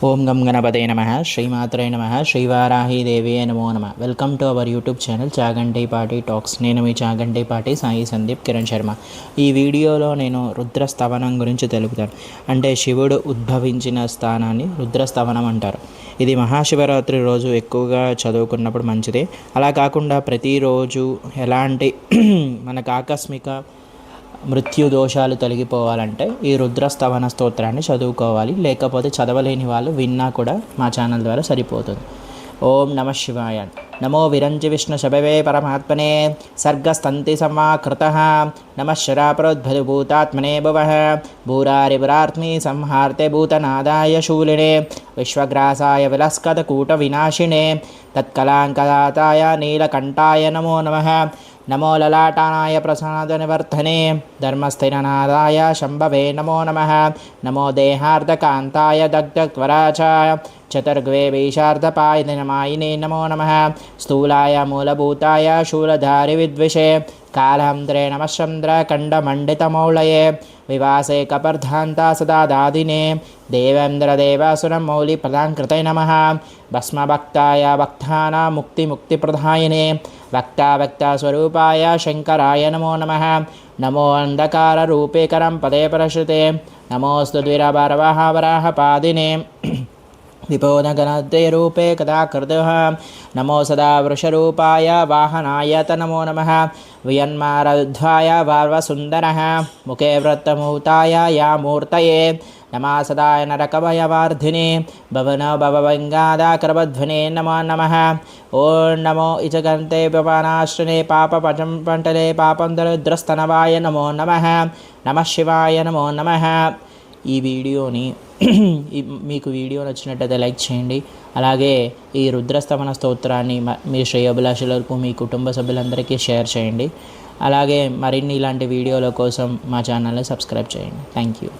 ఓం గం గణపతే నమ శ్రీమాత్రే నమ శ్రీవారాహి దేవి నమో నమ. Welcome to our YouTube channel Chagantipati talks. నేను మీ చాగంటిపాటి సాయి సందీప్ కిరణ్ శర్మ. ఈ వీడియోలో నేను రుద్రస్తవనం గురించి తెలుపుతాను. అంటే శివుడు ఉద్భవించిన స్థానాన్ని రుద్రస్తవనం అంటారు. ఇది మహాశివరాత్రి రోజు ఎక్కువగా చదువుకున్నప్పుడు మంచిది. అలా కాకుండా ప్రతిరోజు ఎలాంటి మనకు ఆకస్మిక మృత్యు దోషాలు తొలగిపోవాలంటే ఈ రుద్రస్తవన స్తోత్రాన్ని చదువుకోవాలి. లేకపోతే చదవలేని వాళ్ళు విన్నా కూడా మా ఛానల్ ద్వారా సరిపోతుంది. ఓం నమ శివాయ. నమో విరంచి విష్ణు శబవే పరమాత్మనే సర్గస్తంతి సమాకృత నమ శరాప్రోద్భూతాత్మనే భువ భూరారిపురాత్మీ సంహార్తే భూతనాదాయ శూలినే విశ్వగ్రాసాయ విలస్కతకూట వినాశినే తత్కలాంకదాతాయ నీలకంఠాయ నమో నమః. నమో లలాటానాయ ప్రసాదనివర్ధనే ధర్మస్థిరనాదాయ శంభవే నమో నమః. నమో దేహార్ధకాంతాయ దగ్ధత్వరాచాయ చతుర్గ్వే వీశార్ధపాయనమాయినే నమో నమః. స్థూలాయ మూలభూతాయ శూలధారి విద్విషే కాళహంత్రే నమశ్చంద్రఖండమండితమౌళయే వివాసే కపర్ధాంతా సదా దాదినే దేవేంద్రదేవాసురం మౌలిప్రదాంకృతే నమః. భస్మభక్తాయ భక్తానా ముక్తిముక్తిప్రదాయినే భక్తాభక్తస్వరూపాయ శంకరాయ నమో నమః. నమో అంధకారరూపేకరం పదే పరశుతే నమోస్తు ద్విరవరవః వరాహపాదినే విపోనగణతే రూపే కదాకృతః. నమో సదా వృషరూపాయ వాహనాయ నమో నమః. వియన్మారధ్వాయ వార్వసుందరః ముఖే వృత్తమూతాయ యా మూర్తయే నమా సదాయ నరకభయవార్ధిని భవన భవభంగాదాకరవధ్వనే నమో నమః. ఓం నమో ఇచగంతే పవనాశ్రనే పాపపజం పంటలే పాపం దరిద్రస్తనవాయ నమో నమః. నమః శివాయ నమో నమః. ఈ వీడియోని మీకు వీడియో నచ్చినట్టయితే లైక్ చేయండి. అలాగే ఈ రుద్రస్తవన స్తోత్రాన్ని మీ శ్రేయోభిలాషులకు మీ కుటుంబ సభ్యులందరికీ షేర్ చేయండి. అలాగే మరిన్ని ఇలాంటి వీడియోల కోసం మా ఛానల్ని సబ్స్క్రైబ్ చేయండి. Thank you.